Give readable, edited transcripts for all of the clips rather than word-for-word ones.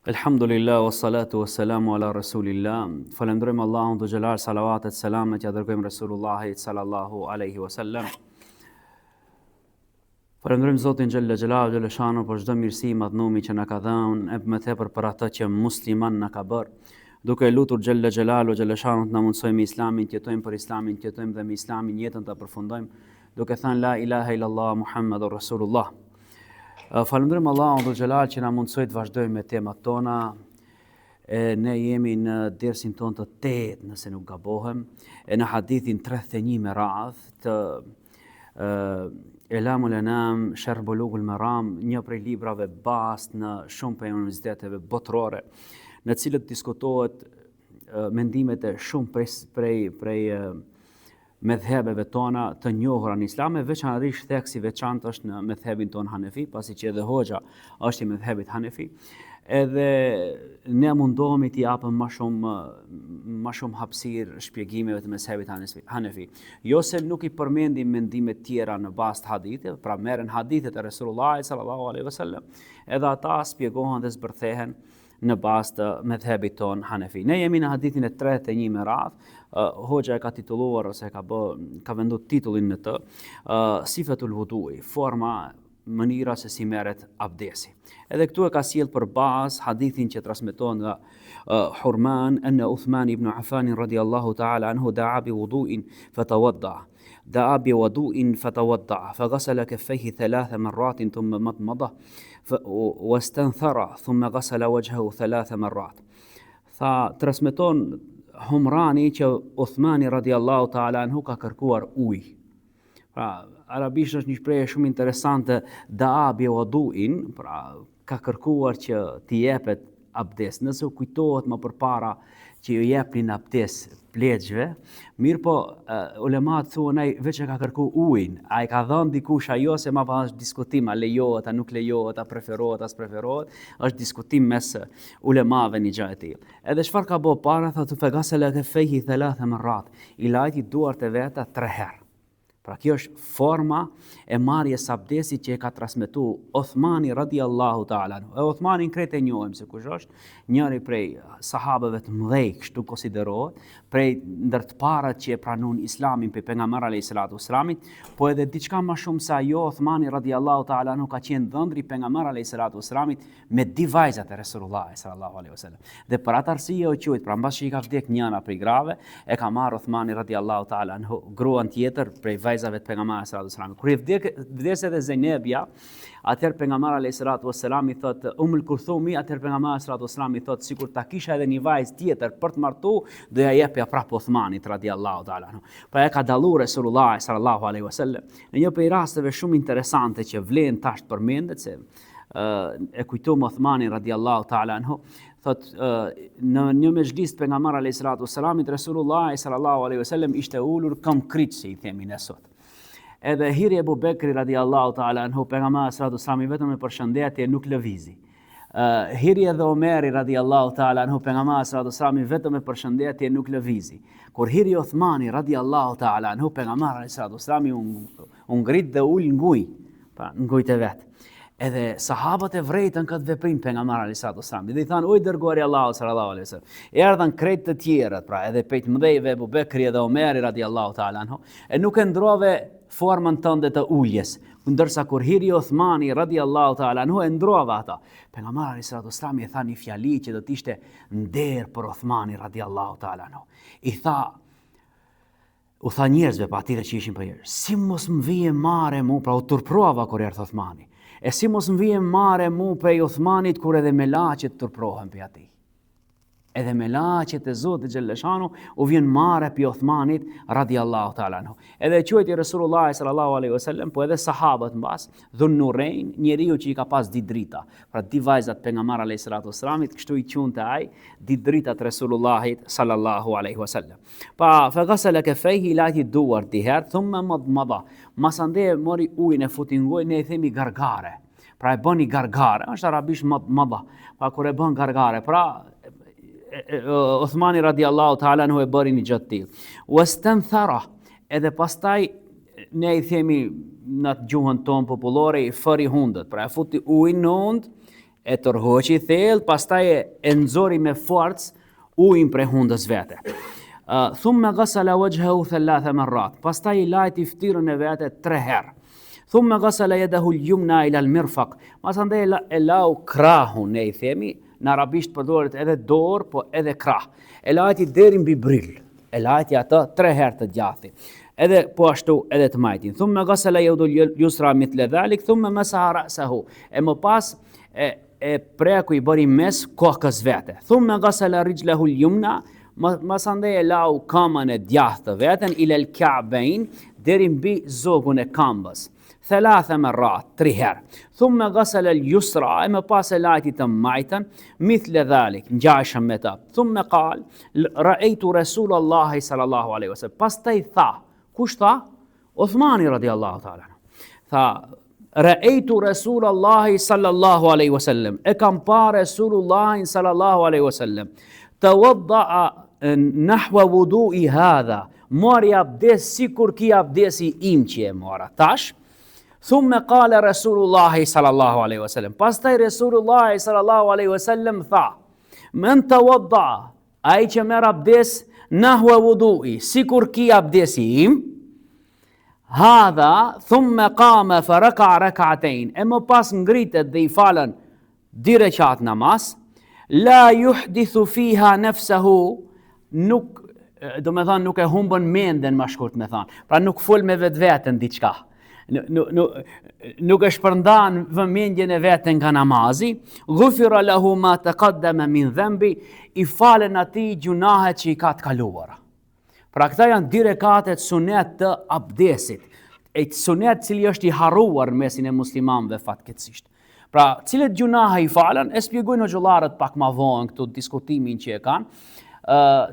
Elhamdulillah, wa salatu wa salamu ala rasulillah. Falenderojmë Allahun të xhelal, salavatet, selamet ja dërgojmë Resulullahit sallallahu alaihi wasallam. Falenderojmë Zotin xhella xhelal xhella shanu për çdo mirësi madhnumi që na ka dhënë, e më tepër për atë që musliman na ka bërë. Duke lutur xhella xhelal xhella shanu të na mundsojë me islamin, të jetojmë për islamin, të jetojmë dhe me islamin jetën ta përfundojmë, duke thënë la ilaha illallah Muhammadur Rasulullah. Falënderojmë Allahun dhe xhelal që na mundsoi të vazhdojmë me temat tona. Ne jemi në dersin ton të 8, nëse nuk gabohem, në hadithin 31 me radh të Elamul Anam, Sharh Bulughul Maram, një prej librave bazë në shumë prej universiteteve botërore, në të cilët diskutohet mendimet e shumë prej medhhebeve tona të njohura në Islam, veçanërisht theksi veçantë është në medhhebin ton Hanefi, pasi që edhe hoxha është i medhhebit Hanefi, edhe ne mundohemi t'i japim më shumë hapësirë shpjegimeve të mezhebit Hanefi. Jo se nuk i përmendim mendime tjera në bazë të hadithit, pra merren hadithet e Resulullahit sallallahu alaihi wasallam, edhe ata shpjegohen dhe zbërthehen në bazë të medhhebit ton Hanefi. Ne jemi në hadithin e 31 me radh. Hoxha e ka titulluar ose ka vendu titullin në të Sifetul Wudu'i, forma, mënyra se si merret abdesi. Edhe këtu e ka sjell për bazë hadithin që transmetohet nga Hurman anna Uthman ibn Affan radiyallahu ta'ala anhu da'a bi wudu'in fatawadda. دعا بوضوء فتوضأ فغسل كفيه 3 مرات ثم مضمضه واستنثر ثم غسل وجهه 3 مرات. Transmeton Humrani që Uthmani radiallahu ta'ala anhu ka kërkuar ujë. Pra, arabisht është një shprehje shumë interesante, da'a bi wudu'in, pra ka kërkuar që t'i jepet abdes. Nëse u kujtohet më përpara që ju jepnin abdes plegjve, mirë po ulemat thuan ai veç e ka kërku ujin, a i ka dhënë dikush ajo, se ma pa është diskutim, a lejohet, a nuk lejohet, a preferohet, a s'preferohet, është diskutim mes ulemave një gjë e tillë. Edhe çfarë ka bëu para, thotë fegasela kefejhi 3 marrat, i lajti duart e veta 3 herë. Pra kjo është forma e marrjes së abdesit që e ka transmetuar Uthmani radiallahu ta'ala anhu. E Uthmanin krejt e njohim se kush është, njëri prej sahabeve të mëdhej, kështu konsiderohet, prej ndër të parat që e pranuan Islamin pe pejgamber alayhis salatu wassalamit, po edhe diçka më shumë se ajo, Uthmani radiallahu ta'ala anhu ka qenë dhëndri pejgamber alayhis salatu wassalamit me di vajzat e Resulullahit sallallahu alaihi wasallam. Dhe për atë arsye u quajt, pra mbas që i ka vdek njëra prej grave, e ka marrë Uthmani radiallahu ta'ala anhu gruan tjetër prej vajzave të pejgamberit sallallahu alaihi wasallam. Kur i vdes edhe Zejnebja, atëherë pejgamberi alayhis salatu wassalam i thotë Kulthumi, atëherë pejgamberi sallallahu alaihi wasallam i thotë sikur ta kisha edhe një vajzë tjetër për të martuar, do ja jepja prapë Uthmanit radiallahu ta'ala anhu. Pra e ka dalluar Resulullah sallallahu alaihi wasallam. Në një prej rasteve shumë interesante që vlen tash të përmendet, se e kujtojmë Uthmanin radiallahu ta'ala anhu, thot në një mezhlis të pejgamberit alayhis salatu wassalamit, Resulullah sallallahu alaihi wasallam ishte ulur kam kriç, si i themi ne sot. Edhe hiri Ebu Bekri radiallahu ta'ala anhu, pejgamberi sallallahu alaihi wasallam vetëm me përshëndetje nuk lëvizi. Hiri edhe Omeri radiallahu ta'ala anhu, pejgamberi sallallahu alaihi wasallam vetëm me përshëndetje nuk lëvizi. Kur hiri Uthmani radiallahu ta'ala anhu, pejgamberi sallallahu alaihi wasallam u ngrit dhe ul nguj, pa ngujt e vet. Edhe sahabët e vrejtën këtë veprim pejgamberi alayhis salatu wassalam. Dhe i thanë, oj dërguari Allahu sallallahu alaihi wasallam. Erdhën krejt të tjerët, pra edhe pejt mëdhejve Ebu Bekri edhe Omeri radiallahu ta'ala anhu, e nuk e ndrove formën tënde të uljes, ndërsa kur hiri Uthmani radiallahu ta'ala anhu e ndrova ata. Pejgamberi alayhis salatu wassalam i tha një fjali që do të ishte nder për Uthmani radiallahu ta'ala anhu. U tha njerëzve pa atyre që ishin për herë, si mos më vije mare mu, pra u turprova kur erdhi Uthmani. E si mos më vije mare mu prej Uthmanit kur edhe me laqet turprohen për ati. Edhe me laqet e Zotit Gjellëshanu u vjen mare për Uthmanit radiallahu ta'ala anhu. Edhe quajti Resulullah sallallahu alaihi wasallam, po edhe sahabët mbas, Dhun Nurain, njeriu që i ka pas di drita. Pra di vajzat pejgamberit alayhis salatu wassalamit, kështu i quante ai di dritat Resulullahit sallallahu alaihi wasallam. Pa faghasala kafayhi lati duar di herë, thumma madmada. Masande mori ujin e futi ngoj, ne i themi gargare. Pra e bëni gargare, është arabisht madmada. Pa kur e bën gargare, pra Uthmani radiallahu ta'ala anhu e bëri një gjë të tillë. Wastanthara, edhe pastaj ne i themi në gjuhën tonë popullore i fëri hundët, pra e futi ujin në hund, e tërhoqi thellë, pastaj e nxori me forcë ujin prej hundës vete. Thumma ghasala wajhahu 3 marrat. Pastaj i lajti fytyrën e vete 3 herë. Thumma ghasala yadahu al-yumna ila al-mirfaq. Pastaj e lau krahun, ne I themi, në arabisht përdoret edhe dorë, po edhe krah. E lajti deri mbi brill. E lajti atë 3 herë të djathi. Edhe po ashtu edhe të majtin. Thumma ghasala yadu al-yusra mithla dhalik, thumma masaha ra'sahu. E më pas e preku I bëri mes kokës vete. Thumma ghasala rijlahu al-yumna, masandej e lau kamën e djathtë të veten ila al-ka'bayn, deri mbi zogun e këmbës. 3 marrat, 3 herë. Thumma ghasala al-yusra, e më pas e lajti të majtën, mithla dhalik, ngjashëm me ta. Thumma qal, ra'aytu Rasulullahi sallallahu alaihi wasallam. Pastaj tha, kush tha? Uthmani radiallahu ta'ala. Tha, ra'aytu Rasulullahi sallallahu alaihi wasallam. E kam pa Rasulullahin sallallahu alaihi wasallam. Tawadda'a nahwa wudu'i hadha. Mori abdes sikur ki abdesi im që e mora. Tash, thumma qala Rasulullahi sallallahu alaihi wasallam. Pastaj Rasulullahi sallallahu alaihi wasallam tha, men tawadda'a, ai që merr abdes nahwa wudu'i, sikur ki abdesi im, hadha, thumma qama fa raka'a rak'atayn. E më pas ngritet dhe I falën 2 rekat namaz. La yuhdithu fiha nafsahu, nuk, do me thonë, nuk e humbën menden, ma shkurt me thonë. Pra nuk fol me vetveten diçka. Nuk e shpërndan vëmendjen e veten nga namazi. Ghufira lahu ma taqaddama min dhanbi, I falen atij gjunahet që I ka të kaluara. Pra këta janë 2 rekatet sunet të abdesit. E sunet cili është I harruar mesin e muslimanëve fatkeqësisht. Pra, cilët gjunahe I falen, e spjegojnë xhollarët pak ma vonë këtu diskutimin që e kanë.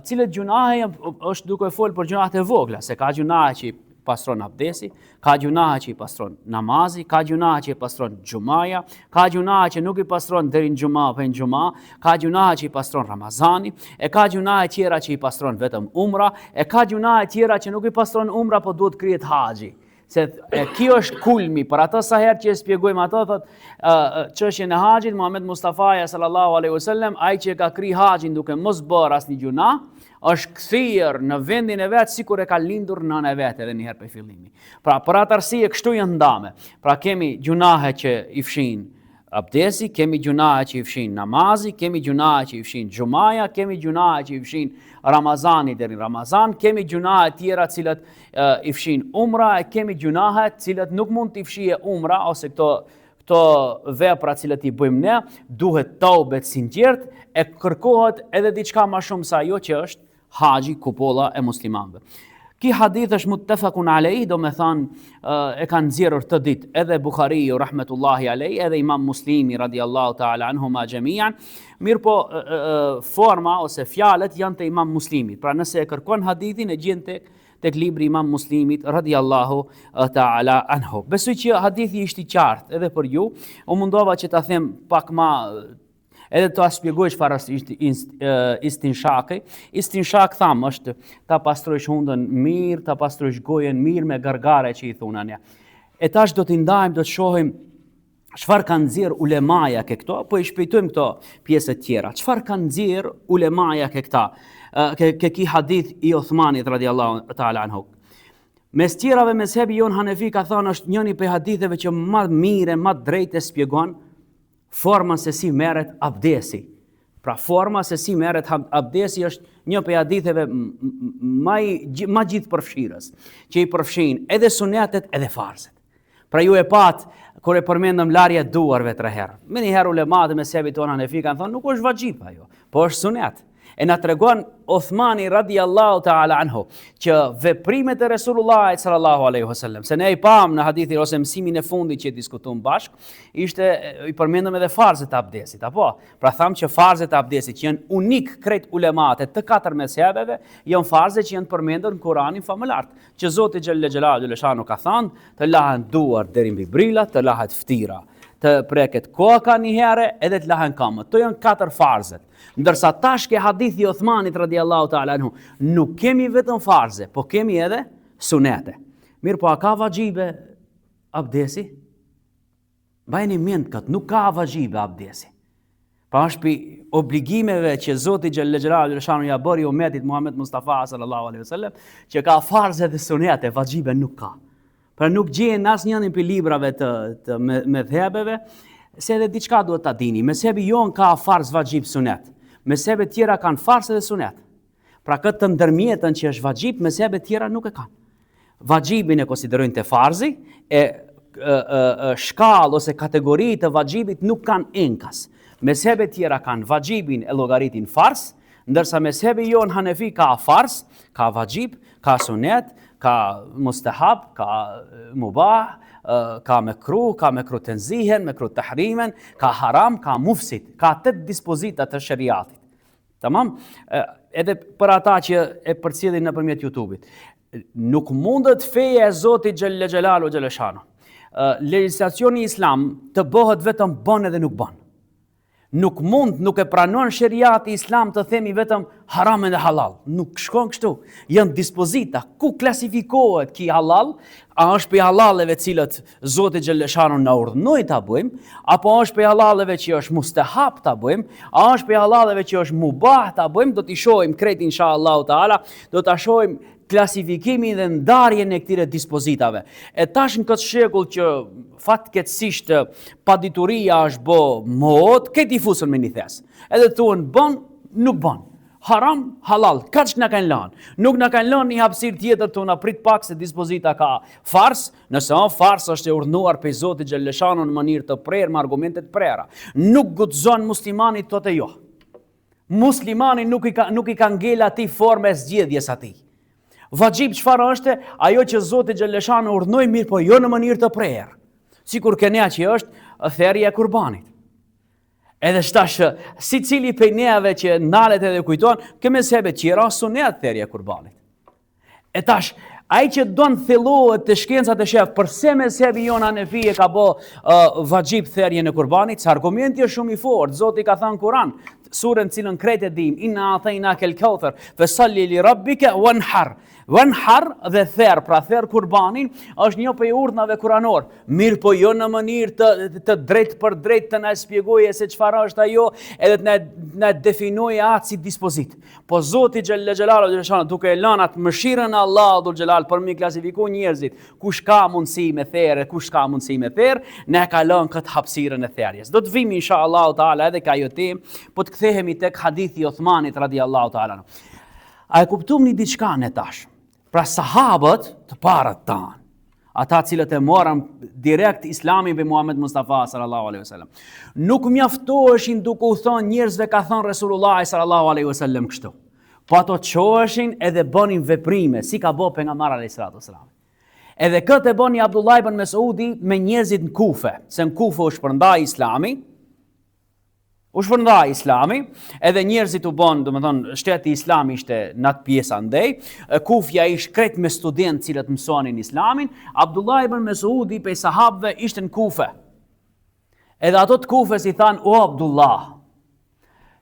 Cilët gjunahe është duke folë për gjunahet e vogla, se ka gjunahe që I pastron abdesi, ka gjunahe që I pastron namazi, ka gjunahe që I pastron xhumaja, ka gjunahe që nuk I pastron deri në xhuma apo në xhuma, ka gjunahe që I pastron Ramazani, e ka gjunahe tjera që I pastron vetëm umra, e ka gjunahe tjera që nuk I pastron umra, po duhet kryet haxhi. Se kjo është kulmi, për ato sa herë që e spjegojmë ato, thot çështjen e haxhit, Muhammed Mustafa sallallahu alaihi wasallam, ai që ka kry haxhin duke mos bërë asnjë gjuna, është kthyer në vendin e vet sikur e ka lindur nëna e vet edhe një herë për fillimi. Pra për atë arsye kështu janë ndame. Pra kemi gjunahe që I fshin abdesi, kemi gjunahe që I fshin namazi, kemi gjunahe që I fshin xhumaja, kemi gjunahe që I fshin Ramazani deri Ramazan, kemi gjunahe tjera cilat I fshin umra, e kemi gjunahe cilat nuk mund t'i fshije umra, ose këto vepra cilat I bëjmë ne, duhet taubet sinqert, e kërkohet edhe diçka më shumë se ajo që është haxhi, kupolla e muslimanëve. Ki hadith është muttafaqun alayh, do me thonë e kanë nxjerrur të ditë edhe Buhariu rahmetullahi alayh, edhe Imam Muslimi radiallahu ta'ala anhuma jami'an. Mirë po forma ose fjalët janë të Imam Muslimit. Pra nëse e kërkon hadithin e gjen tek libri Imam Muslimit radiallahu ta'ala anhu. Besoj që hadithi ishte I qartë edhe për ju. U mundova që ta them pak më edhe të shpjegoj çfarë është istinshaki. Istinshak tham është ta pastrojsh hundën mirë, ta pastrojsh gojen mirë me gargare që I thunan ja. E tash do t'i ndajmë, do të shohim çfarë kanë nxjerr ulemaja ke këto, po I shpejtojmë këto pjesë të tjera. Çfarë kanë nxjerr ulemaja ke këta, ke ki hadith I Uthmanit radiallahu ta'ala anhu. Mes tjerave mezhebi jon Hanefi ka thënë është njëri prej haditheve që më mirë, më drejtë spjegon forma se si merret abdesi. Pra forma se si merret abdesi është një prej haditheve më gjithë përfshirës, që I përfshin edhe sunetet edhe farzet. Pra ju e pat kur e përmendëm larje duarve 3 herë. Me një herë ulemat e mezhebit tonë Hanefi kanë thënë nuk është vajxhib ajo, po është sunet. E na tregon Uthmani radiallahu ta'ala anhu që veprimet e Resulullahit sallallahu alaihi wasallam, se ne I pam në hadithin ose mësimin e fundit që diskutuam bashk, ishte I përmendëm edhe farzet e abdesit, apo? Pra tham që farzet e abdesit që janë unik krejt ulemate të 4 mezhebeve, janë farze që janë përmendur në Kur'anin famëlart, që Zoti xhalla xhelalu ka thënë, të lahen duar deri mbi brilla, të lahet ftira, të preket koka një herë edhe të lahen këmbët. To janë 4 farzet. Ndërsa tash ke hadithi I Uthmanit radiallahu ta'ala anhu, nuk kemi vetëm farze, po kemi edhe sunete. Mirë po a ka vajxhibe abdesi? Bajeni mend këtë, nuk ka vajxhibe abdesi. Pra është pi obligimeve që Zoti Xhelal ja bëri umetit Muhammed Mustafa sallallahu alaihi wasallam, që ka farze dhe sunete, vaxhibe nuk ka. Pra nuk gjen asnjërin prej librave të medhebeve se edhe diçka duhet ta dini. Mezhebi jon ka farz, vaxhib, sunet. Mezhebet tjera kanë farz dhe sunet. Pra këtë të ndërmjetën që është vaxhib, mezhebet tjera nuk e kanë. Vaxhibin e konsiderojnë të farzi, shkallë ose kategori të vaxhibit nuk kanë enkas. Mezhebet tjera kanë vaxhibin e llogaritin farz, ndërsa mezhebi jon Hanefi ka farz, ka vaxhib, ka sunet, ka mustahab, ka mubah, ka mekruh, ka mekruh tenzihen, mekruh tahrimen, ka haram, ka mufsid, ka 8 dispozita të shariatit. Tamam? Edhe për ata që e përcjellin nëpërmjet YouTube-it. Nuk mundet feja e Zotit Xhelalu Xhelashano. Legjislacioni islam të bëhet vetëm bën edhe nuk bën. Nuk e pranon shariati islam të themi vetëm haram dhe halal. Nuk shkon kështu. Janë dispozita. Ku klasifikohet ki halal? A është për halaleve cilët Zoti Xhelashano na urdhënoi ta bëjmë, apo është për halaleve që është mustahab ta bëjmë, a është për halaleve që është mubah ta bëjmë? Do t'i shohim krejt inshallah taala, do ta shohim klasifikimin dhe ndarjen e këtyre dispozitave. E tash në këtë shekull që fatkeqësisht padituria është bë mod, këti fusën me një thes. Edhe thuan bën, nuk bën. Haram, halal, kaç na kanë lënë. Nuk na kanë lënë një hapësirë tjetër të na prit pak se dispozita ka fars, nëse fars është e urdhëruar pe Zoti Xhelashano në mënyrë të prerë me argumente të prera. Nuk guxon muslimani thotë jo. Muslimani nuk i ka ngel atij formë zgjedhjes atij. Vaxhib çfarë është? Ajo që Zoti Xhelashano urdhënoi, mirë po jo në mënyrë të prerë. Sikur kenia që është therrja e kurbanit. Edhe shtash sicili prej neve që ndalet edhe kujton, kemë sebe tjera sunet therrja e kurbanit. E tash ai që don thellohet të shkencat e shef, përse mezhebi jon Hanefi e ka bë vaxhib therrjen e kurbanit? Sa argumenti është shumë i fortë. Zoti ka thënë Kur'an, surën cilën krejt e dim, inna atayna kel kauthar, fasalli li rabbika wanhar. Wanhar dhe therr, pra therr kurbanin, është një prej urdhnave kuranor. Mirë po jo në mënyrë të drejt për drejt të na shpjegoje se çfarë është ajo, edhe të na definoje atë si dispozit. Po Zoti Xhelalu duke lënë atë mëshirën e Allahut Xhelal për mi klasifikuar njerëzit, kush ka mundësi me therrë, kush ka mundësi me therr, ne ka lënë këtë hapësirën e therrjes. Do të vim inshallah taala edhe ka ajo temë, po të kthehemi tek hadithi i Uthmanit radhiyallahu taala. A e kuptuam një diçka ne tash? Pra sahabët të parët tanë, ata cilët e morën direkt islamin për Muhammed Mustafa sallallahu alaihi wasallam, nuk mjaftoheshin duke u thënë njerëzve ka thënë Resulullah sallallahu alaihi wasallam kështu. Po ato çoheshin edhe bënin veprime, si ka bë pejgamberi alayhis salam. Edhe këtë e bëni Abdullah ibn Mesudi me njerëzit në Kufe, se në Kufe u shpërndai Islami. Edhe njerëzit u bën, domethënë shteti islami ishte në atë pjesë andej, Kufja ishte krejt me studentë cilët mësonin islamin, Abdullah ibn Mesudi pej sahabëve ishte në Kufe. Edhe ato të Kufes i thanë, o Abdullah,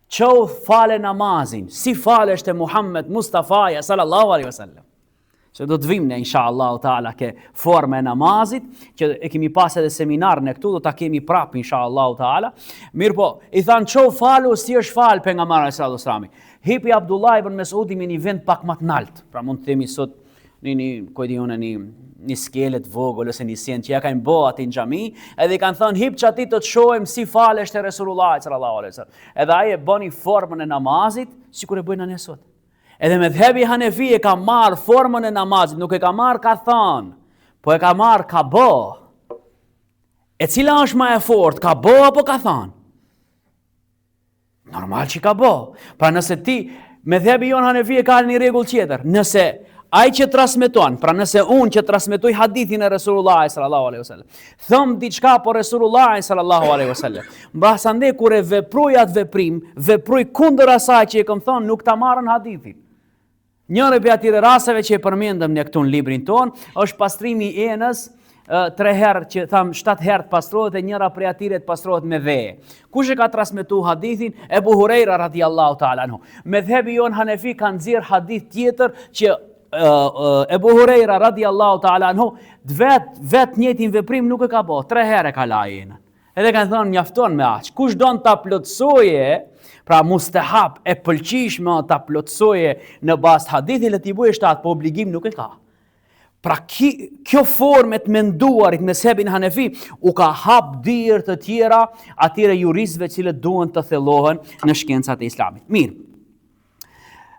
çau fale namazin, si falesh te Muhammed Mustafa sallallahu alaihi wasallam. Që do të vim ne inshallah taala ke forma e namazit, që e kemi pas edhe seminarën e këtu, do ta kemi prap inshallah taala. Mirë po, i thanë çau falu si është fal pejgamberi sallallahu alaihi wasallam. Hipi Abdullah ibn Mesudi me një vend pak më të lartë. Pra mund të themi sot një skelet vogël ose një sien që ja kanë bë aty në xhami, edhe i kanë thënë hip çati të shohim si falesh te Resulullah sallallahu alaihi wasallam. Edhe ai e bëni formën e namazit, sikur e bëjnë ne sot. Edhe medhebi Hanefi e ka marrë formën e namazit, nuk e ka marrë ka thënë, po e ka marrë ka bë. E cila është më e fortë, ka bë apo ka thënë? Normal që ka bë. Pra nëse ti, medhebi jon Hanefi e ka një rregull tjetër, nëse ai që transmeton, pra nëse unë që transmetoj hadithin e Resulullah sallallahu alaihi wasallam, thëm diçka po Resulullah sallallahu alaihi wasallam, mbasande kur e veproj atë veprim, veproj kundër asaj që e kam thënë, nuk ta marrën hadithin. Njëri prej atyre rasteve që e përmendëm ne këtu në librin ton, është pastrimi i enës, 3 herë që tham 7 herë të pastrohet e njëra prej atyre të pastrohet me veje. Kush e ka transmetuar hadithin? Ebu Hurajra radhiyallahu ta'ala anhu. Medhebi jon Hanefi ka nxjerr hadith tjetër që Ebu Hurajra radhiyallahu ta'ala anhu vet njëjtin veprim nuk e ka bë, 3 herë ka la enën. Edhe kanë thënë mjafton me aq. Kush don ta plotësoje, pra mustahab e pëlqishme ta plotësoje në bazë të hadithit, le t'i bëjë shtat, po obligim nuk e ka. Pra kjo formë të menduarit me mezhebin Hanefi u ka hap dyert të tjera atyre juristëve që duhen të thellohen në shkencat e Islamit. Mirë.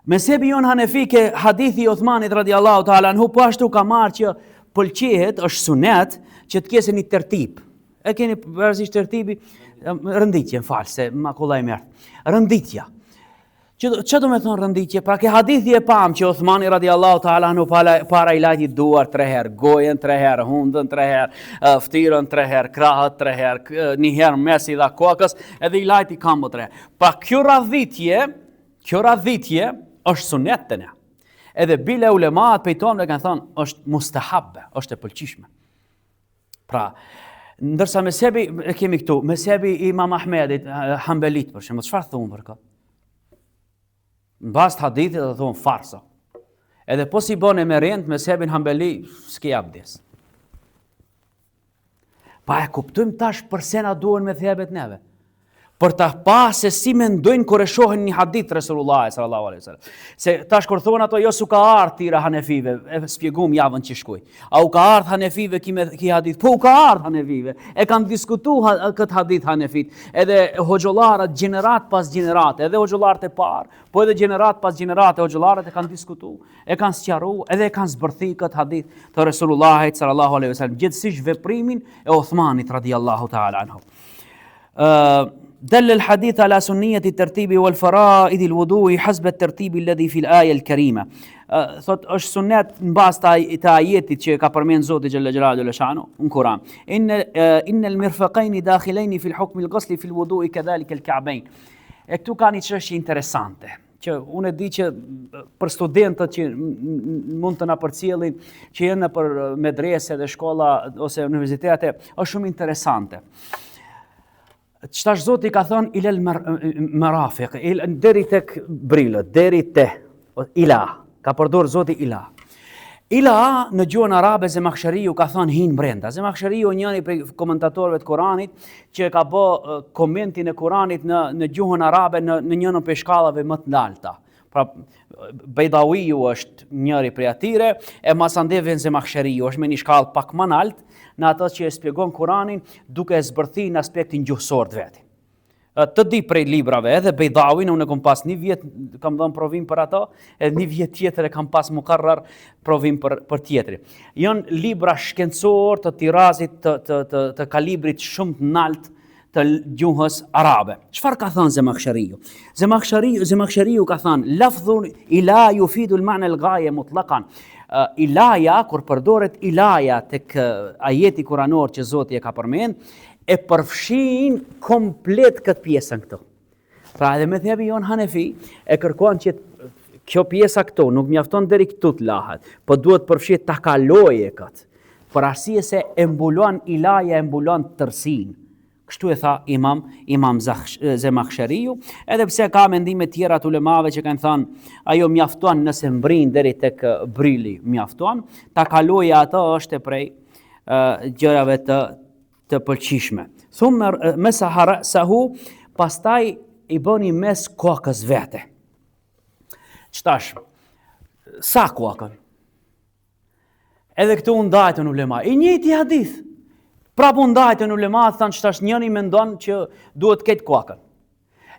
Mezhebi jon Hanefi ke hadithi i Uthmanit radiallahu ta'ala anhu, po ashtu ka marrë që pëlqehet, është sunet që të kese një tertib. E keni përësisht tertibi, rënditje, falë, se ma kollaj mërë. Rënditja. Që do me thonë rënditje? Pra ke hadithi e pam që Uthmani radiallahu ta'ala anhu para i lajti duar 3 herë, gojen 3 herë, hundën 3 herë, ftyrën 3 herë, krahët 3 herë, një herë mesi dhe kokës, edhe i lajti kambo 3 herë. Pra kjo radhitje është sunet të ne. Edhe bile ulemaat pejton dhe kanë thonë është mustahabbe, është e pëlqishme. Pra, ndërsa mezhebi e kemi këtu, mezhebi i Imam Ahmedit, Hanbelit për shembull, çfarë thonë për këtë? Mbas hadithit do thonë farsa. Edhe po si bën me rend mezhebin Hanbeli, s'ke abdes. Pa e kuptojmë tash përse na duhen mezhebet neve. Për ta pa se si mendojnë kur e shohin një hadith Resulullah sallallahu alaihi wasallam. Se tash kur thonë ato jo su ka ardhur tira Hanefive, e shpjegum javën që shkoj. A u ka ardhur Hanefive ki hadith? Po u ka ardhur Hanefive. E kanë diskutuar këtë hadith Hanefit, edhe hoxhollarët gjenerat pas gjenerate, edhe hoxhollarët e parë, po edhe gjenerat pas gjenerate hoxhollarët e kanë diskutuar, e kanë sqaruar, edhe e kanë zbërthi këtë hadith të Resulullahit sallallahu alaihi wasallam, gjithsesi veprimin e Uthmanit radhiyallahu ta'ala anhu. دل الحديث على سنية الترتيب والفرائض الوضوء حسب الترتيب الذي في الآية الكريمة. Thot është sunet mbas të ajetit që ka përmend Zoti xhalla xhelalu shanu në Kur'an. Inna al-mirfaqayn dakhilayn fi al-hukm al-ghusl fi al-wudu' kadhalika al-ka'bayn. E këtu ka një çështje interesante që unë e di që për studentët që mund të na përcjellin, që janë për medrese dhe shkolla ose universitete, është shumë interesante. Qëtash Zoti ka thonë ilal marafiq, deri tek brilët, deri te ila, ka përdor Zoti ila. Ila në gjuhën arabe Zemakhshariu ka thonë hin brenda. Zemakhshariu njëri prej komentatorëve të Kuranit që ka bë komentin e Kuranit në gjuhën arabe në njërin prej shkallave më të larta. Pra Bejdawiu është njëri prej atyre, e Masandevi Zemakhshariu është me një shkallë pak më lart në atë që e shpjegon Kuranin duke e zbërthi në aspektin gjuhësor të vetë. Të di prej librave, edhe Bejdawin, unë e kam pas një vjet, kam dhënë provim për ato, edhe një vjet tjetër e kam pas mukarrar provim për tjetri. Janë libra shkencor të tirazit të kalibrit shumë të nalt të gjuhës arabe. Çfarë ka thënë Zemakhshariu? Zemakhshariu ka thënë lafdhun ila yufidu al-ma'na al-ghaya mutlaqan. Ilaja, kur përdoret ilaja tek ajeti kuranor që Zoti e ka përmend, e përfshin komplet këtë pjesën këtu. Pra edhe mezhebi jon Hanefi e kërkon që kjo pjesa këtu nuk mjafton deri këtu të lahet, po duhet përfshihet ta kaloje këtë. Për arsye se e mbulon ilaja, e mbulon tërsinë. Kështu e tha Imam Zemakhshariu, edhe pse ka mendime tjera të ulemave që kanë thënë ajo mjafton nëse mbrin deri tek brili mjafton, ta kaloja ato është prej gjërave të pëlqishme. Thumma masaha ra'sahu, pastaj i bëni mes kokës vete. Çtash? Sa kokën? Edhe këtu ndajtën ulema. I njëjti hadith. Prapu ndajtën ulemat, thanë çtash njëri mendon që duhet të ketë kokën.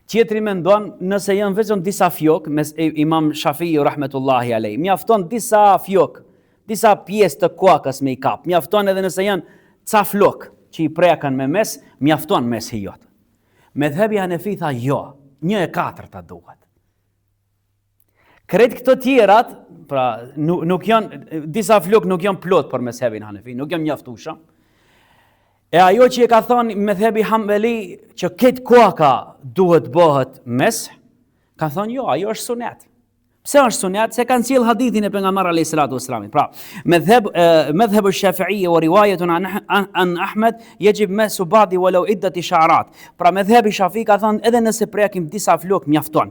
Tjetri mendon nëse janë vetëm disa fjok, mes Imam Shafiu rahmetullahi alayhi, mjafton disa fjok, disa pjesë të kokës me i kap. Mjafton edhe nëse janë ca flok që i prekën me mes, mjafton mes hijot. Medhebi Hanefi tha jo, 1/4 duhet. Kretë këto tjerat, pra nuk janë, disa flok nuk janë plot për mezhebin Hanefi, nuk janë mjaftueshëm. E ajo që e ka thonë mezhebi Hanbeli që këtë koka duhet bëhet mes, ka thonë jo, ajo është sunet. Pse është sunet? Se kanë sjell hadithin e pejgamberit alayhis salatu wassalam. Pra, madhhabu Shafi'i wa riwayatun an Ahmed yajib masu ba'di walau iddat sha'rat. Pra madhhabi Shafi'i ka thonë edhe nëse prekim disa flok mjafton.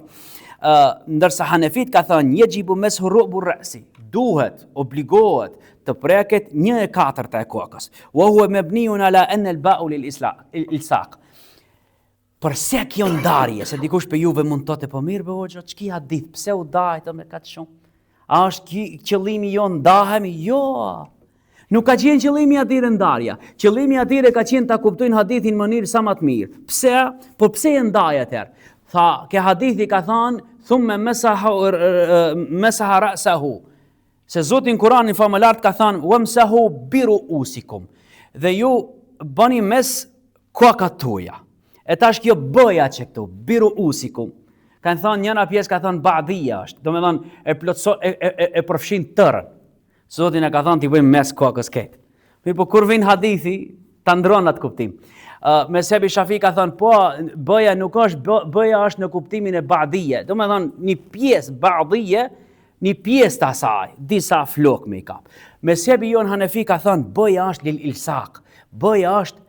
ndërsa Hanefit ka thënë yajibu meshu ru'bu ra'si, duhet, obligohet të preket 1/4 e kokës. Wa huwa mabniun ala anna al-ba'u lil-ilsaq. Përse kjo ndarje, se dikush për juve mund të thotë po mirë be hoxha, ç'ki hadith, pse u dajtë me kaq shumë? A është qëllimi jon ndahemi? Jo. Nuk ka qenë qëllimi atyre ndarja. Qëllimi atyre ka qenë ta kuptojnë hadithin në mënyrë sa më të mirë. Pse? Po pse e ndaj atëherë? Tha, ke hadithi ka thënë, thumme mesaha ra'sahu. Se Zoti në Kur'anin famëlart ka thënë, wamsahu bi ru'usikum. Dhe ju bëni mes kokat tuaja. E tash kjo bëja që këtu, bi ru'usikum. Kanë thënë njëra pjesë ka thënë ba'dhia është, do me thënë e përfshin tërën. Zotin e ka thënë t'i bëjmë mes kokës ketë. Po kur vin hadithi, ta ndron atë kuptim. Mezhebi Shafi ka thënë, po, bëja nuk është, bëja është në kuptimin e ba'dhije. Do me thënë një pjesë ba'dhije, një pjesë të asaj, disa flok me i kap. Mezhebi jon Hanefi ka thënë, bëja është lil ilsak, bëja është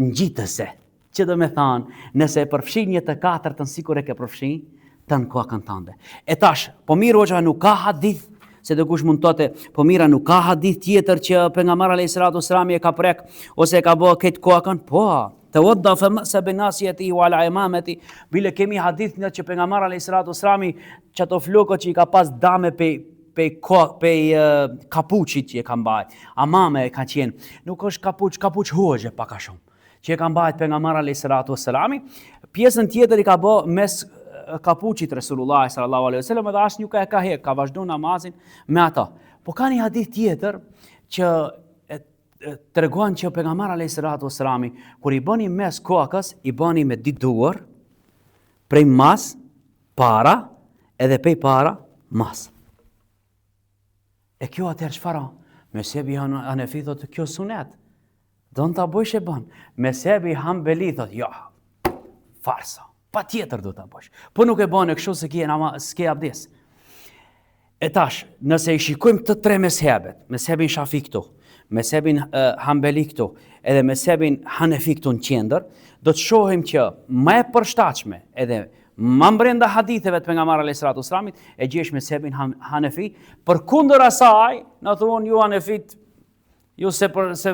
ngjitëse. Që do me thënë, nëse e përfshin 1/4 sikur e ke përfshin, të në kokën tënde. E tash, po mirë hoxha nuk ka hadith, se do kush mund të thotë, po mira nuk ka hadith tjetër që pejgamberi alayhis salatu wassalam e ka prek ose e ka bë këtë kokën? Po, tawadda fa masa binasiyati wa ala imamati, bile kemi hadith në që pejgamberi alayhis salatu wassalam çato flokët që i ka pas dame pe kapuçit që e ka mbajt. Amame e ka qenë, nuk është kapuç hoxhe pak a shumë, që e ka mbajt pejgamberi alayhis salatu wassalam. Pjesën tjetër i ka bë mes kapuçit Resulullah sallallahu alaihi wasallam dhe asnjë nuk e ka hek, ka vazhdu namazin me ata. Po ka një hadith tjetër që tregon që pejgamberi alayhis salatu wassalam kur i bëni mes kokës, i bëni me ditë duar, prej mas para edhe pej para mas. E kjo atëherë çfarë? Mezhebi Hanefi thotë kjo sunet. Do ta bësh e bën. Mezhebi Hanbeli thotë jo. Farsa. Pa tjetër do ta bësh. Po nuk e bën e kështu se s'ke abdes. E tash, nëse i shikojmë të tre mezhebet, mezhebin Shafi këtu, mezhebin Hanbeli këtu, edhe mezhebin Hanefi këtu në qendër, do të shohim që më e përshtatshme edhe më brenda haditheve të pejgamberit alayhis salatu wassalamit e gjesh mezhebin Hanefi, përkundër asaj, na thonë ju Hanefit, ju se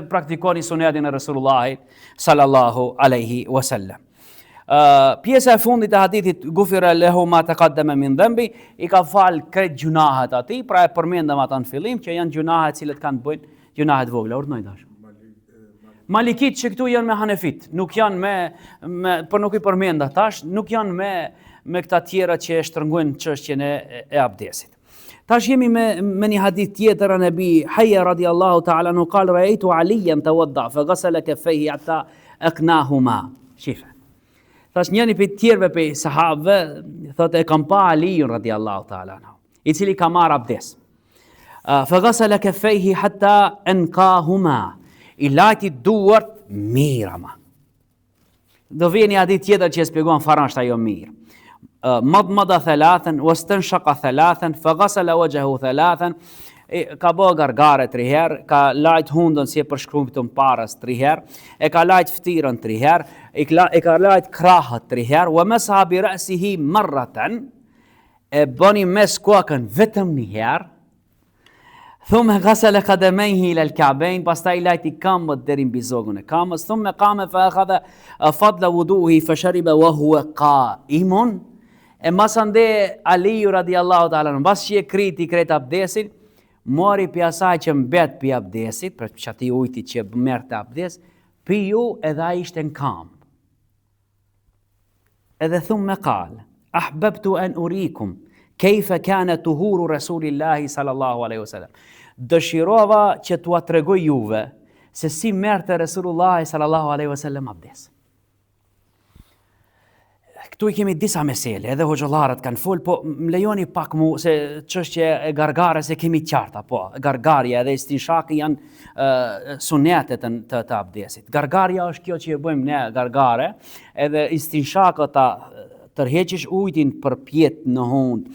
praktikoni sunetin e Resulullahit sallallahu alaihi wasallam. Pjesa e fundit e hadithit gufira lehu ma taqaddama min dhanbi, i ka fal krejt gjunahet atij, pra e përmendëm ata në fillim që janë gjunahet cilët kanë bëjnë gjunahet vogla. Urdhnoj dash. Malikit që këtu janë me Hanefit, nuk janë me por nuk i përmend tash, nuk janë me këta tjera që e shtrëngojnë çështjen e abdesit. Tash jemi me një hadith tjetër an Nabi Hayya radiyallahu ta'ala anhu qal ra'aytu Aliyan tawadda fa ghasala kaffayhi hatta aqnahuma. Shif. Tash njëri për tjerëve për sahabëve thotë e kam pa Aliun radiyallahu ta'ala anhu, i cili ka marrë abdes. Fa ghasala kaffayhi hatta anqahuma. I lajti duart mirë ama. Do vjen një hadith tjetër që e shpjegon fara është ajo mirë. Madmada thalathan, wastanshaqa thalathan, fa ghasala wajhahu thalathan, ka bë gargare 3 herë, ka lajt hundën si e përshkruajtur paras 3 herë, e ka lajt ftirën 3 herë, e ka lajt krahët 3 herë, wa masaha bi ra'sihi marratan, e bëni mes kokën vetëm një herë. Thumë ghasala qadamayhi ila al-ka'bayn, pastaj lajti këmbët deri mbi zogën e këmbës, thumë qama fa akhadha fadla wudu'i fa shariba wa huwa qa'imun. E masande Aliu radiyallahu ta'ala, mbas që e kriti kret abdesin, mori pi asaj që mbet pi abdesit, për çati ujti që merrte abdes, piu edhe ai ishte në këmbë. Edhe thumë qal, ahbabtu an urikum kayfa kana tuhuru Rasulillahi sallallahu alaihi wasallam. Dëshirova që t'ua tregoj juve se si merrte Resulullahi sallallahu alaihi wasallam abdes. Këtu i kemi disa mesele, edhe hoxhallarët kanë fol, po më lejoni pak mu se çështje e gargares e kemi qarta, po gargarja edhe istinshaki janë sunetet të abdesit. Gargarja është kjo që e bëjmë ne gargare, edhe istinshakët ta tërheqish ujtin për pjet në hund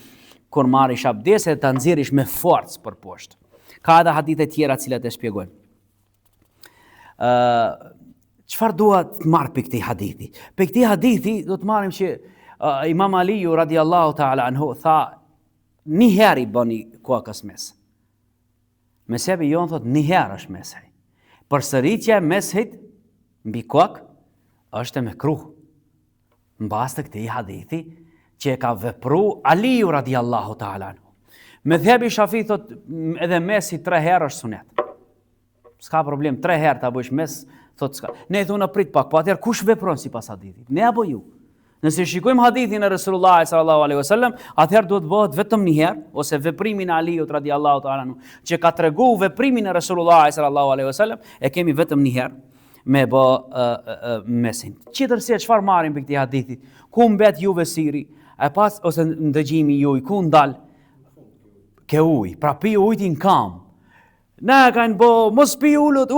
kur marrish abdes e ta nxjerrish me forcë për poshtë. Ka edhe hadithe tjera cilat e shpjegojnë. Çfarë dua të marr për këtij hadithi? Për këtij hadithi do të marrim që Imam Aliu radiallahu ta'ala anhu tha, një herë i bëni kuakës mes. Mezhebi jonë thot një herë është meshej. Përsëritja e meshit mbi kuak është e mekruh. Mbas të këtij hadithi që e ka vepru Aliu radiallahu ta'ala anhu. Mezhebi Shafi thot edhe mesi 3 herë është sunet. S'ka problem, 3 herë ta bësh mes, thot s'ka. Ne i thunë prit pak, po atëherë kush vepron sipas hadithit? Ne apo ju? Nëse shikojmë hadithin e Resulullah sallallahu alaihi wasallam, atëherë duhet bëhet vetëm një herë, ose veprimin e Aliut radiallahu ta'ala anhu, që ka tregu veprimin e Resulullah sallallahu alaihi wasallam, e kemi vetëm një herë me bë mesin. Qëtërse çfarë marrim për këtij hadithi? Ku mbet juve siri? E pas ose ndëgjimi juaj ku ndal? Ke ujë, pra pi ujtin kam. Na kanë bo, mos pi ullët,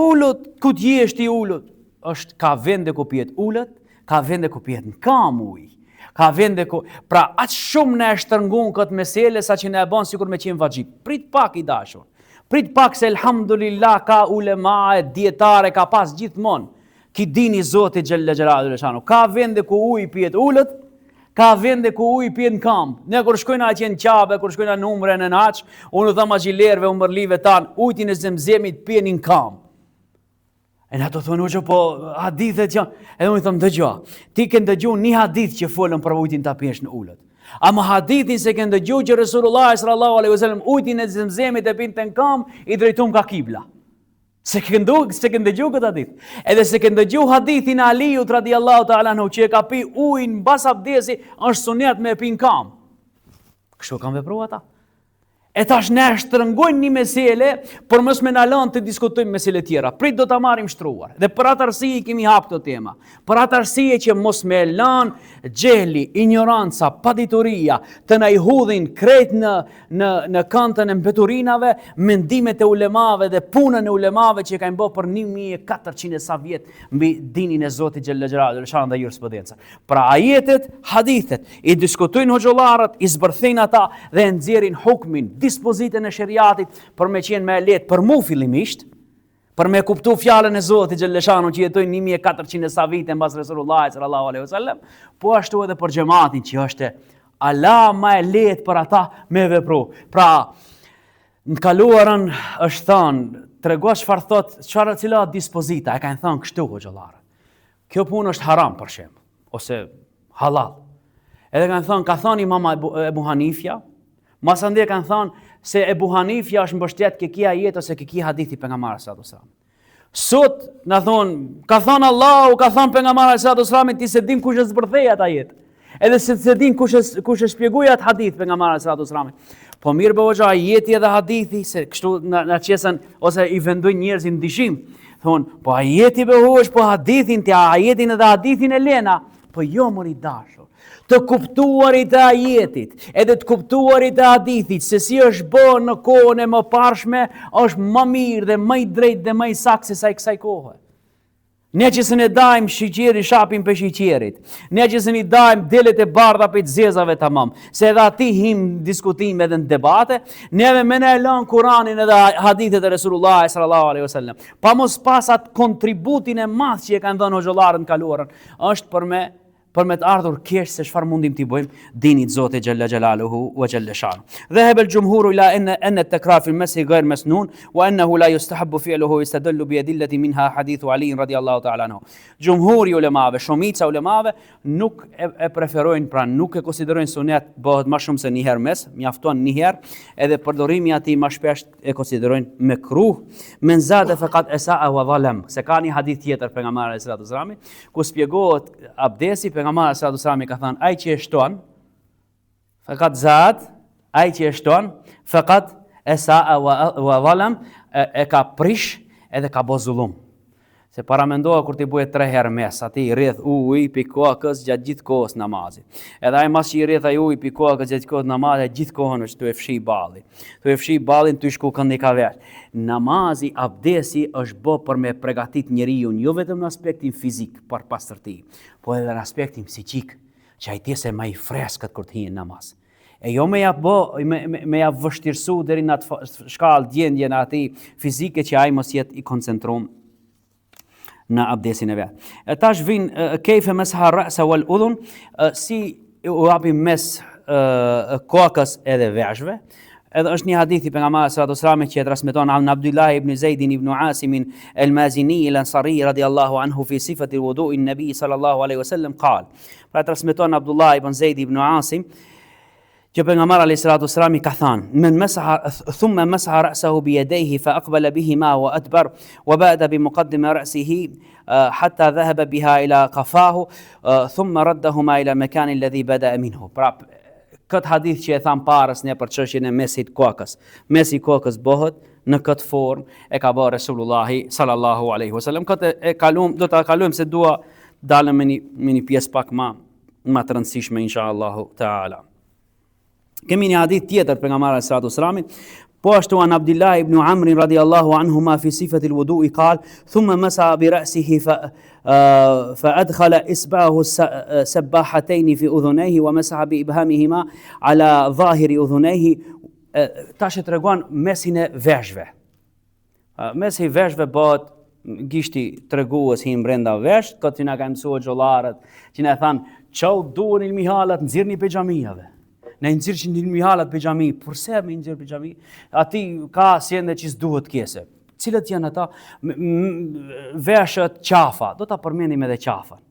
ku t'jesh ti ullët? Është ka vende ku pijet ullët, ka vende ku pijet në kam ujë. Ka vende ku, pra atë shumë ne e shtërngun këtë mesele sa që ne e banë sikur me qenë vajgjip. Prit pak i dashur. Prit pak se elhamdulillah ka ulema e dietare, ka pas gjithmonë. Ki dini Zoti xhella xhelalu. Ka vende ku ujë pijet ullët, ka vende ku ujë pijet në kam. Ne kur shkojna atje në Qabe, kur shkojna në Umre në Haç, unë u tham axhilerëve, umërlive tan, ujin e Zemzemit pijen në kam. E na do thonë që po hadithet janë, edhe unë i tham dëgjoj. Ti ke ndëgjuar një hadith që folën për ujin ta pijesh në ullët. Ama hadithin se ke ndëgjuar që Resulullah sallallahu alaihi wasallam ujin e Zemzemit e pinte në kam, i drejtum ka kibla. Se ke ndëgjuar këtë hadith. Edhe se ke ndëgjuar hadithin e Aliut radiallahu ta'ala anhu që e ka pi ujin mbas abdesi, është sunet me pin kam. Kështu kanë vepruar ata. E tash ne shtrëngojnë një mesele, por mos me na lënë të diskutojmë mesele tjera. Prit do ta marrim shtruar. Dhe për atë arsye kemi hap këtë tema. Për atë arsye që mos me lënë xheli, ignoranca, padituria të na i hudhin krejt në këntën e mbeturinave, mendimet e ulemave dhe punën e ulemave që kanë bërë për 1400 sa vjet mbi dinin e Zotit xhella xhelalu, lëshan dhe jurisprudenca. Pra ajetet, hadithet i diskutojnë hoxhollarët, i zbërthejnë ata dhe nxjerrin hukmin, dispozitën e shariatit për me qenë me lehtë për mu fillimisht, për me kuptu fjalën e Zotit xhelleshanu që jetojnë 1400 sa vite mbas Resulullah sallallahu alaihi wasallam, po ashtu edhe për xhamatin që është ala më e lehtë për ata me vepru. Pra, në kaluarën është thënë, tregua çfarë thot, çfarë cila dispozita, e kanë thënë kështu hoxhallarë. Kjo punë është haram për shemb, ose halal. Edhe kanë thënë, ka thënë Imam Ebu Hanifja, masandje kanë thënë se Ebu Hanifja është mbështet ke kia jetë ose ke kia hadithi pejgamberit sallallahu alaihi wasallam. Sot na thon, ka thënë Allahu, ka thënë pejgamberi sallallahu alaihi wasallam, ti se din kush e zbërthej atë jetë. Edhe se din kush e shpjegoi atë hadith pejgamberit sallallahu alaihi wasallam. Po mirë bëjë ajeti edhe hadithi se kështu na qesën ose i vendojnë njerëzit ndihim. Thon, po ajeti bëhush, po hadithin ti ajetin edhe hadithin e lena, po jo mori dashur. Të kuptuarit e ajetit, edhe të kuptuarit e hadithit, se si është bërë në kohën e më parshme, është më mirë dhe më i drejtë dhe më i saktë se sa i kësaj kohe. Ne që se ne dajmë shiqeri shapin për shiqerit, ne që se ne dajmë delet e bardha për të zezave tamam, se edhe ati him diskutim edhe në debate, neve me ne lënë Kuranin edhe hadithet e Resulullah sallallahu alaihi wasallam. Pa mos pas atë kontributin e madh që e kanë dhënë hoxhallarët në kaluarën, është për me të ardhur kesh se çfarë mundim t'i bëjmë dinit Zotit xhalla xhelaluhu wa xhalla shanu. Dhahaba al-jumhur ila anna at-takrar fi al-masih ghayr masnun wa annahu la yustahabbu fi'luhu yastadallu bi adillati minha hadithu Ali radiyallahu ta'ala anhu. Jumhuri ulemave, shumica ulemave nuk e preferojnë, pra nuk e konsiderojnë sunet bëhet më shumë se një herë mes, mjafton një herë, edhe përdorimi i atij më shpesh e konsiderojnë mekruh, men zada faqat asaa wa zalam. Se ka një hadith tjetër pejgamberit sallallahu alaihi wasallam ku shpjegohet abdesi. Pejgamberi sallallahu alaihi wasallam ka thënë, ai që e shton, faqat zat, ai që e shton, faqat asaa wa zalam, e ka prish edhe ka bë zullum. Se paramendoha kur ti bëhet 3 herë mes, aty i rreth ujë pi kokës gjatë gjithë kohës namazit. Edhe ai mas që i rreth ai ujë pi kokës gjatë kohës namazit, gjithë kohën është të e fshi balli. Të e fshi ballin ty shku këndi ka vesh. Namazi, abdesi është bë për me përgatit njeriu jo vetëm në aspektin fizik për pastërti, po edhe në aspektin psiqik, që ai të se më i freskët kur të hinë namaz. E jo me ja vështirësu deri në atë shkallë gjendjen atij fizike që ai mos jetë i koncentruar në abdesin e vet. Tash vin kejfe mesha ra'sa wal udhun, si u hapi mes kokës edhe veshëve. Edhe është një hadithi pejgamberit sallallahu alaihi wasallam që e transmeton an Abdullah ibn Zaid ibn Asim al-Mazini al-Ansari radiyallahu anhu fi sifati al-wudu' an-nabi sallallahu alaihi wasallam qal. Pra transmeton Abdullah ibn Zaid ibn Asim që pejgamberi alayhi salatu wasallam ka thënë: "Men masaha thumma masaha ra'sahu bi yadayhi fa aqbala bihima wa adbar wa ba'da bi muqaddim ra'sihi hatta dhahaba biha ila qafahu thumma raddahuma ila makan alladhi bada'a minhu." Pra këtë hadith që e tham parës ne për çështjen e mesit kokës. Mesi kokës bëhet në këtë formë e ka bërë Resulullahi sallallahu alaihi wasallam. Këtë e kalum, do ta kalojmë se dua dalëm me një pjesë pak më të rëndësishme inshallah taala. Kemi një hadith tjetër pejgamberit sallallahu alaihi wasallam, po ashtu an Abdullah ibn Amr radiyallahu anhuma fi sifati al-wudu' qal thumma masa bi ra'sihi فأدخل إصبعه السباحتين في أذنيه ومسح بإبهامهما على ظاهر أذنيه. Tash e tregon mesin e veshëve. Mesi i veshëve bëhet gishti tregues him brenda vesh, këtë na kanë mësuar xhollarët, që na thanë çau duan ilmihalat nxirrni pe xhamijave. Ne nxirrni ilmihalat pe xhami, përse më nxirr pe xhami? Aty ka siende që s'duhet kese. Cilët janë ata veshët qafa, do ta përmendim edhe qafën.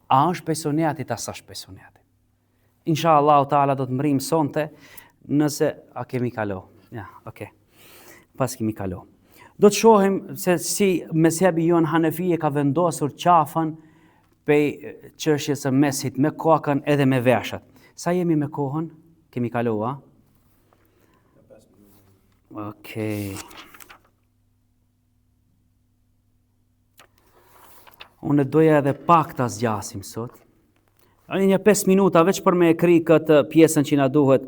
A është pesoneti ta sa është pesoneti? Inshallah taala do të mrim sonte nëse a kemi kalo. Ja, okay. Pas kemi kalo. Do të shohim se si mezhebi jon Hanefi ka vendosur qafën pe çështjes së mesit me kokën edhe me veshët. Sa jemi me kohën? Kemi kalo, a? Okay. Unë doja edhe pak ta zgjasim sot. Një 5 minuta veç për me e kri këtë pjesën që na duhet.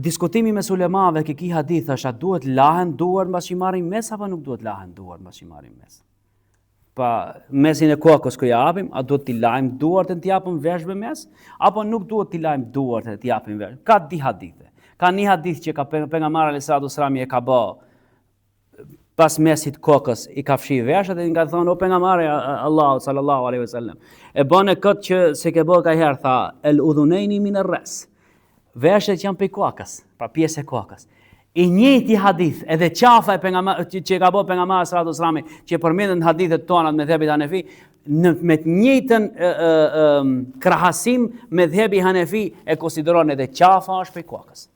Diskutimi me ulemave që ki hadith është, a duhet lahen duar mbas që marrim mes apo nuk duhet lahen duar mbas që marrim mes? Pa mesin e kokës që japim, a duhet t'i lajmë duart e t'i japim veshëve mes, apo nuk duhet t'i lajmë duart e t'i japim veshëve? Ka di hadithe. Ka një hadith që ka pejgamberi alayhi salatu wasallam e ka bë pas mesit kokës i ka fshi veshët dhe i ka thonë o pejgamberi Allahu sallallahu alaihi wasallam. E bën këtë që se ke bë ka herë tha el udhunaini min ar-ras. Veshët janë pe kokës, pra pjesë e kokës. I njëjti hadith, edhe qafa e pejgamberit që ka bë pejgamberi sallallahu alaihi wasallam, që përmendet në hadithet tona me dhëbit Hanefi, me të njëjtën krahasim me dhëbi Hanefi e konsideron edhe qafa është pe kokës.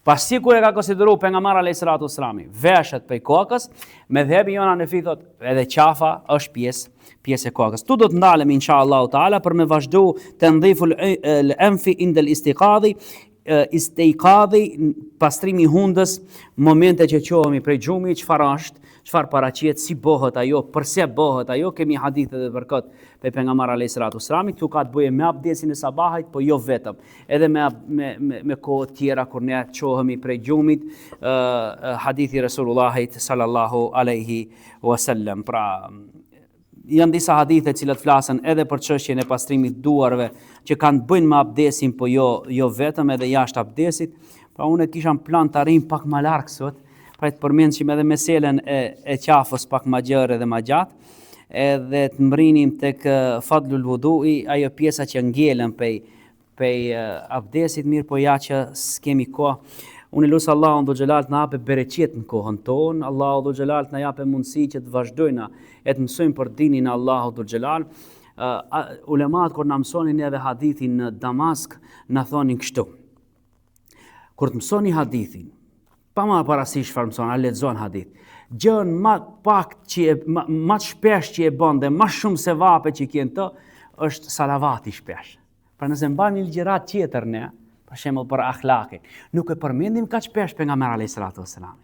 Pasi kur e ka konsideruar pejgamberi alayhi salatu wasallam veshët pe kokës, me dhëbi jon Hanefi thot edhe qafa është pjesë e kokës. Tu do të ndalemi inshallah taala për me vazhdu tandhiful al-anfi inda al-istiqadhi, pastrimi hundës, momente që qohemi prej gjumi, çfarë është, çfarë paraqiet, si bëhet ajo, përse bëhet ajo, kemi hadithe edhe për këtë pe pejgamberi alayhi salatu wasallam, këtu ka të bëjë me abdesin e sabahit, po jo vetëm, edhe me kohë tjera kur ne qohemi prej gjumit, hadithi Resulullahit sallallahu alaihi wasallam. Pra janë disa hadithe cilat flasen edhe për çështjen e pastrimit duarve që kanë bëjnë me abdesin, po jo vetëm edhe jashtë abdesit. Pra unë kisha plan të arrim pak më larg sot, pra të përmendshim edhe meselen e qafës pak më gjerë edhe më gjatë, edhe të mbrinim tek fadlul wudu'i, ajo pjesa që ngelen pej abdesit, mirë po ja që s'kemi kohë. Unë lusë Allahu dhu xhelal të na jape bereqet në kohën tonë, Allahu dhu xhelal të na jape mundësi që të vazhdojna e të mësojmë për dinin e Allahu dhu xhelal. Ulemat kur na mësonin edhe hadithin në Damask, na thonin kështu. Kur të mësoni hadithin, pa ma parasysh çfarë mëson, a lexon hadith. Gjën më shpesh që e bën dhe më shumë se vape që kien të është salavati shpesh. Pra nëse mbani ligjërat tjetër ne, për shembull për akhlaqin, nuk e përmendim kaq shpesh pejgamberi alayhi salatu wasalam.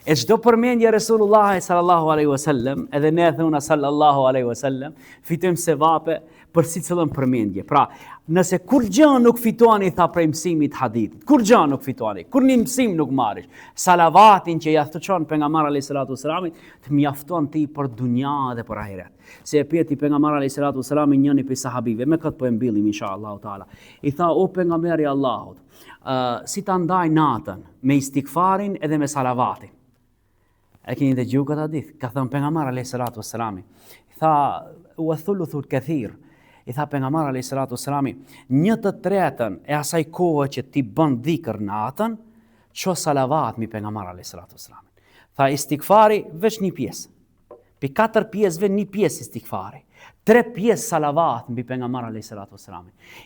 E çdo përmendje Resulullah sallallahu alaihi wasallam, edhe ne thona sallallahu alaihi wasallam, fitojmë sevape për sicilën përmendje. Pra, nëse kur gjë nuk fitoni tha prej mësimit hadithit, kur gjë nuk fitoni, kur një mësim nuk marrish, salavatin që ja thoçon pejgamberi alayhi salatu wasalam, të mjafton ti për dunja dhe për ahiret. Se e pyeti pejgamberi alayhi salatu wasalam njëri prej sahabive, me këtë po e mbyllim inshallah taala. I tha o pejgamberi i Allahut, si ta ndaj natën me istikfarin edhe me salavatin. E keni dëgjuar këtë hadith? Ka thënë pejgamberi alayhi salatu wasalam, tha wa thuluthul kathir, I tha pejgamberi alayhis salatu wassalam, 1/3 e asaj kohë që ti bën dhikr natën, ço salavat mi pejgamberi alayhis salatu wassalam. Tha istighfari veç një pjesë. Pi 4 pjesëve një pjesë istighfari. 3 pjesë salavat mbi pejgamberin alayhis salatu wassalam.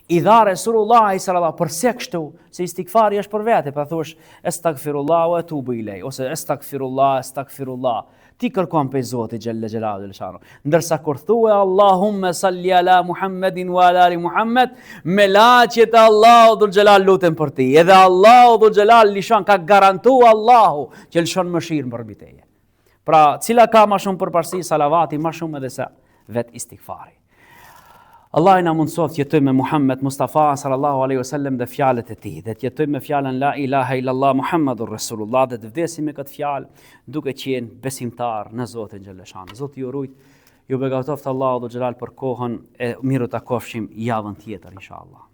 I dha Resulullah sallallahu përse kështu, se istighfari është për vete, pa thosh astaghfirullah wa atubu ilay ose astaghfirullah. Ti kërkon pe Zotit xhalla xhelalu. Ndërsa kur thue Allahumma salli ala Muhammedin wa ala ali Muhammed, me laqet Allahu dhul xhelal lutem për ti. Edhe Allahu dhul xhelal lishon ka garantu Allahu që lëshon mëshirë për mbi teje. Pra, cila ka më shumë përparësi salavati, më shumë edhe se vet istighfari. Allah i na mundsoft që jetojmë me Muhammed Mustafa sallallahu alaihi wasallam dhe fjalët e tij, dhe të jetojmë me fjalën la ilaha illallah Muhammadur Rasulullah, dhe të vdesim me këtë fjalë duke qenë besimtar në Zotin xhaleshan. Zoti ju rujt, ju begatoft Allahu dhe xhelal për kohën e miru ta kofshim javën tjetër inshallah.